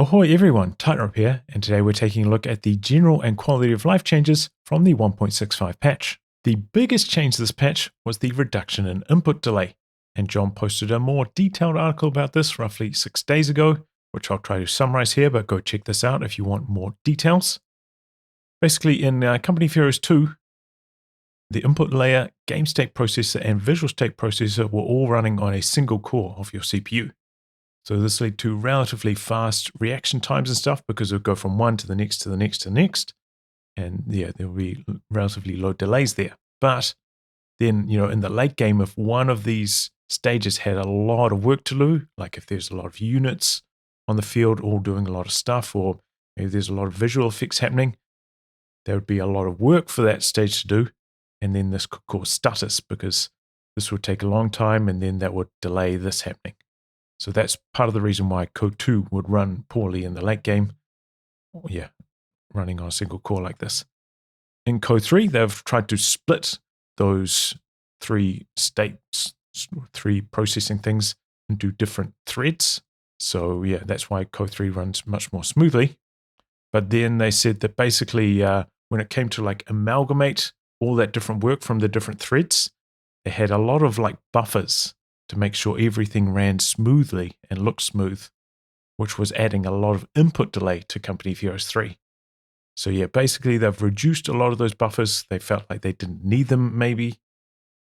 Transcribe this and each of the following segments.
Ahoy everyone, Tightrope here, and today we're taking a look at the general and quality of life changes from the 1.65 patch. The biggest change to this patch was the reduction in input delay, and John posted a more detailed article about this roughly 6 days ago, which I'll try to summarize here, but go check this out if you want more details. Basically, in Company of Heroes 2, the input layer, game state processor, and visual state processor were all running on a single core of your CPU. So this led to relatively fast reaction times and stuff because it would go from one to the next to the next to the next. And yeah, there will be relatively low delays there. But then, in the late game, if one of these stages had a lot of work to do, like if there's a lot of units on the field all doing a lot of stuff, or maybe there's a lot of visual effects happening, there would be a lot of work for that stage to do. And then this could cause stutters because this would take a long time and then that would delay this happening. So that's part of the reason why COH3 would run poorly in the late game. Yeah, running on a single core like this. In COH3, they've tried to split those three states, three processing things into different threads. So yeah, that's why COH3 runs much more smoothly. But then they said that basically when it came to like amalgamate all that different work from the different threads, they had a lot of like buffers to make sure everything ran smoothly and looked smooth, which was adding a lot of input delay to Company of Heroes 3. So yeah, basically they've reduced a lot of those buffers. They felt like they didn't need them maybe,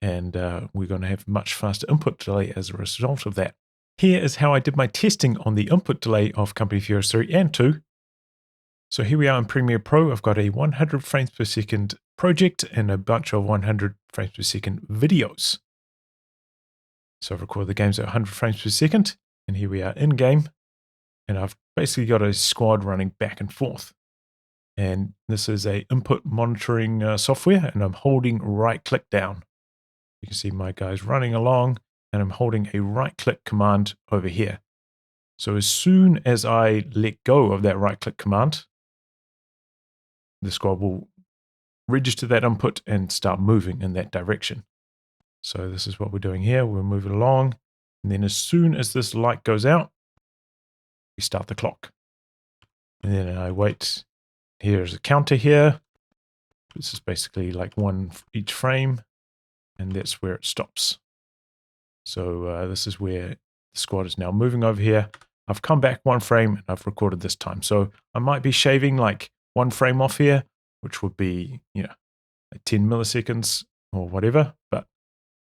and we're going to have much faster input delay as a result of that. Here is how I did my testing on the input delay of Company of Heroes 3 and 2. So here we are in Premiere Pro. I've got a 100 frames per second project and a bunch of 100 frames per second videos. So I've recorded the games at 100 frames per second, and here we are in game, and I've basically got a squad running back and forth. And this is a input monitoring software, and I'm holding right click down. You can see my guys running along, and I'm holding a right click command over here. So as soon as I let go of that right click command, the squad will register that input and start moving in that direction. So this is what we're doing here. We're moving along. And then as soon as this light goes out, we start the clock. And then I wait. Here's a counter here. This is basically like one for each frame. And that's where it stops. So this is where the squad is now moving over here. I've come back one frame and I've recorded this time. So I might be shaving like one frame off here, which would be, like 10 milliseconds or whatever. But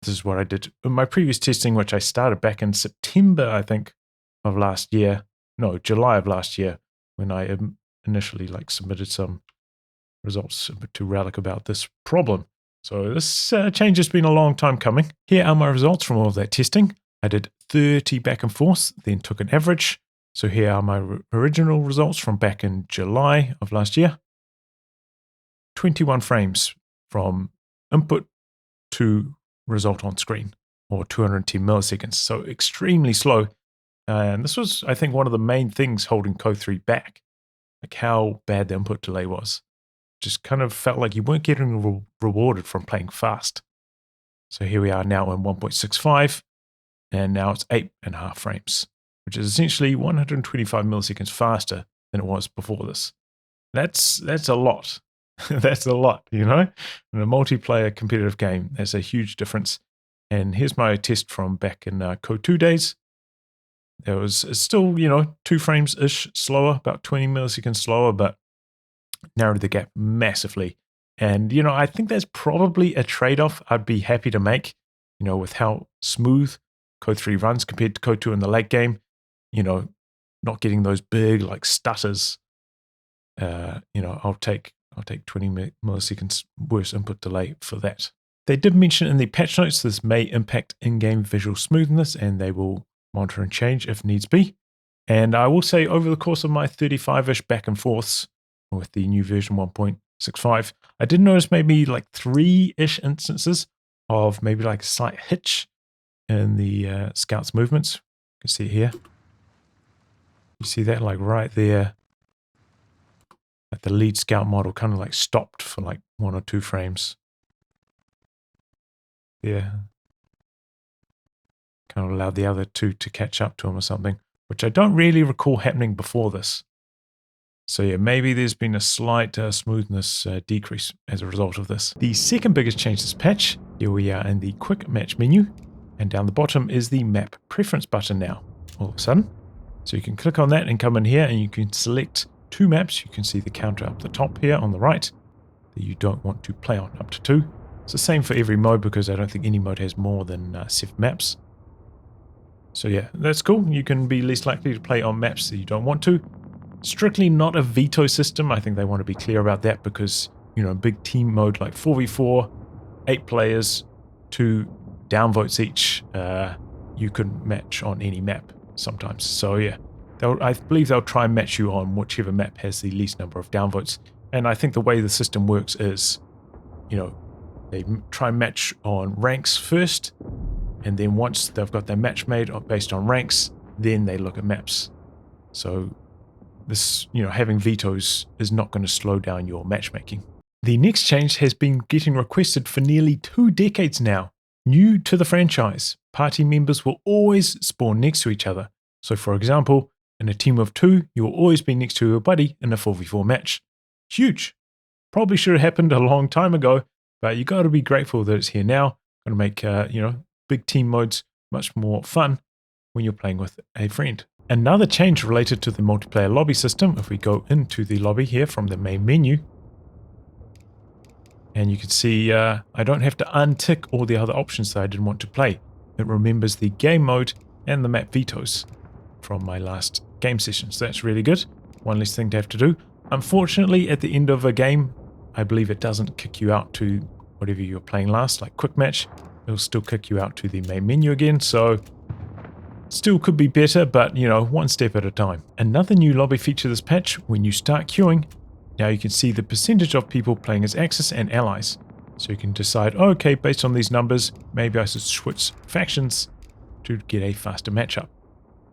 this is what I did in my previous testing, which I started back in September, I think, of last year. No, July of last year, when I initially submitted some results to Relic about this problem. So this change has been a long time coming. Here are my results from all of that testing. I did 30 back and forth, then took an average. So here are my original results from back in July of last year. 21 frames from input to result on screen, or 210 milliseconds. So extremely slow. And this was, I think, one of the main things holding COH3 back, like how bad the input delay was. Just kind of felt like you weren't getting rewarded from playing fast. So here we are now in 1.65, and now it's 8.5 frames, which is essentially 125 milliseconds faster than it was before this. That's a lot. That's a lot, in a multiplayer competitive game. That's a huge difference. And here's my test from back in COH2 days. It was still, 2 frames-ish slower, about 20 milliseconds slower, but narrowed the gap massively. And, I think that's probably a trade-off I'd be happy to make, with how smooth COH3 runs compared to COH2 in the late game, not getting those big, stutters. I'll take 20 milliseconds worse input delay for that. They did mention in the patch notes this may impact in-game visual smoothness, and they will monitor and change if needs be. And I will say over the course of my 35-ish back and forths with the new version 1.65, I did notice maybe 3-ish instances of maybe a slight hitch in the scout's movements. You can see it here. You see that right there. The lead scout model kind of stopped for 1 or 2 frames. Yeah. Kind of allowed the other two to catch up to him or something. which I don't really recall happening before this. So yeah, maybe there's been a slight smoothness decrease as a result of this. The second biggest change this patch, here we are in the quick match menu, and down the bottom is the map preference button now, all of a sudden. So you can click on that and come in here and you can select 2 maps. You can see the counter up the top here on the right that you don't want to play on, up to 2. It's the same for every mode because I don't think any mode has more than 7 maps. So yeah, that's cool. You can be least likely to play on maps that you don't want to. Strictly not a veto system. I think they want to be clear about that because, you know, big team mode like 4v4, 8 players, 2 downvotes each, you can match on any map sometimes. So yeah, I believe they'll try and match you on whichever map has the least number of downvotes. And I think the way the system works is, you know, they try and match on ranks first, and then once they've got their match made based on ranks, then they look at maps. So this, you know, having vetoes is not going to slow down your matchmaking. The next change has been getting requested for nearly 2 decades now. New to the franchise, party members will always spawn next to each other. So for example, in a team of 2, you will always be next to your buddy in a 4v4 match. Huge. Probably should have happened a long time ago, but you got to be grateful that it's here now. Going to make, you know, big team modes much more fun when you're playing with a friend. Another change related to the multiplayer lobby system, if we go into the lobby here from the main menu, and you can see I don't have to untick all the other options that I didn't want to play. It remembers the game mode and the map vetoes from my last game session, so that's really good. One less thing to have to do. Unfortunately, at the end of a game, I believe it doesn't kick you out to whatever you were playing last, like quick match. It'll still kick you out to the main menu again, so still could be better, but you know, one step at a time. Another new lobby feature this patch, when you start queuing, now you can see the percentage of people playing as Axis and allies. So you can decide, oh, okay, based on these numbers, maybe I should switch factions to get a faster matchup.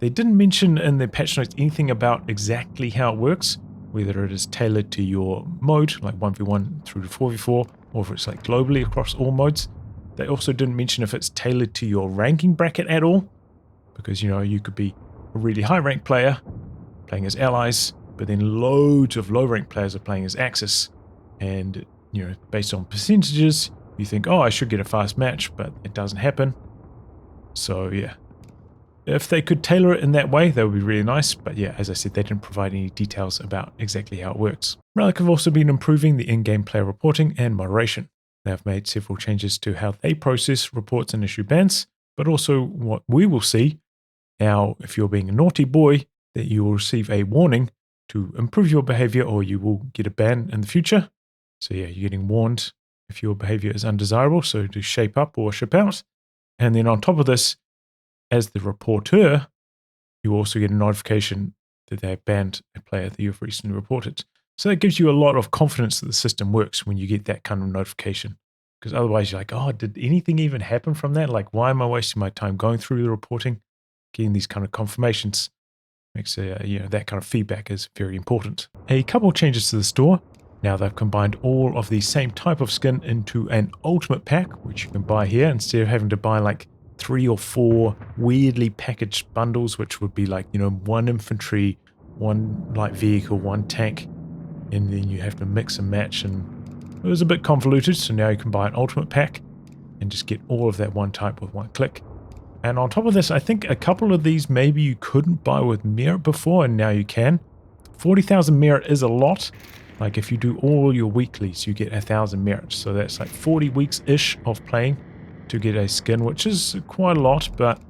They didn't mention in their patch notes anything about exactly how it works, whether it is tailored to your mode, like 1v1 through to 4v4, or if it's like globally across all modes. They also didn't mention if it's tailored to your ranking bracket at all, because, you know, you could be a really high rank player playing as allies, but then loads of low rank players are playing as Axis. And, you know, based on percentages, you think, oh, I should get a fast match, but it doesn't happen. So yeah, if they could tailor it in that way, that would be really nice. But yeah, as I said, they didn't provide any details about exactly how it works. Relic have also been improving the in-game player reporting and moderation. They have made several changes to how they process reports and issue bans, but also what we will see now, if you're being a naughty boy, that you will receive a warning to improve your behavior or you will get a ban in the future. So yeah, you're getting warned if your behavior is undesirable, so to shape up or ship out. And then on top of this, as the reporter, you also get a notification that they have banned a player that you've recently reported. So that gives you a lot of confidence that the system works when you get that kind of notification. Because otherwise you're like, oh, did anything even happen from that? Like, why am I wasting my time going through the reporting? Getting these kind of confirmations makes you know, that kind of feedback is very important. A couple of changes to the store. Now they've combined all of the same type of skin into an ultimate pack, which you can buy here instead of having to buy like 3 or 4 weirdly packaged bundles, which would be like, you know, 1 infantry, 1 light vehicle, 1 tank, and then you have to mix and match, and it was a bit convoluted. So now you can buy an ultimate pack and just get all of that one type with one click. And on top of this, I think a couple of these maybe you couldn't buy with merit before, and now you can. 40,000 merit is a lot. Like if you do all your weeklies, you get 1,000 merit. So that's like 40 weeks-ish of playing to get a skin, which is quite a lot, but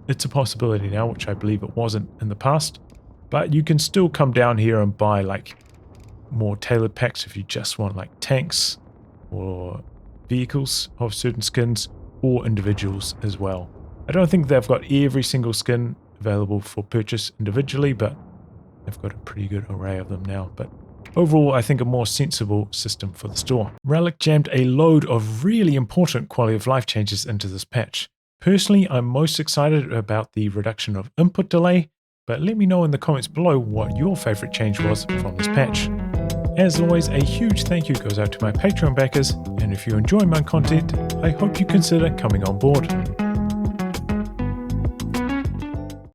it's a possibility now, which I believe it wasn't in the past. But you can still come down here and buy like more tailored packs if you just want like tanks or vehicles of certain skins, or individuals as well. I don't think they've got every single skin available for purchase individually, but they've got a pretty good array of them now. But overall, I think a more sensible system for the store. Relic jammed a load of really important quality of life changes into this patch. Personally, I'm most excited about the reduction of input delay, but let me know in the comments below what your favorite change was from this patch. As always, a huge thank you goes out to my Patreon backers, and if you enjoy my content, I hope you consider coming on board.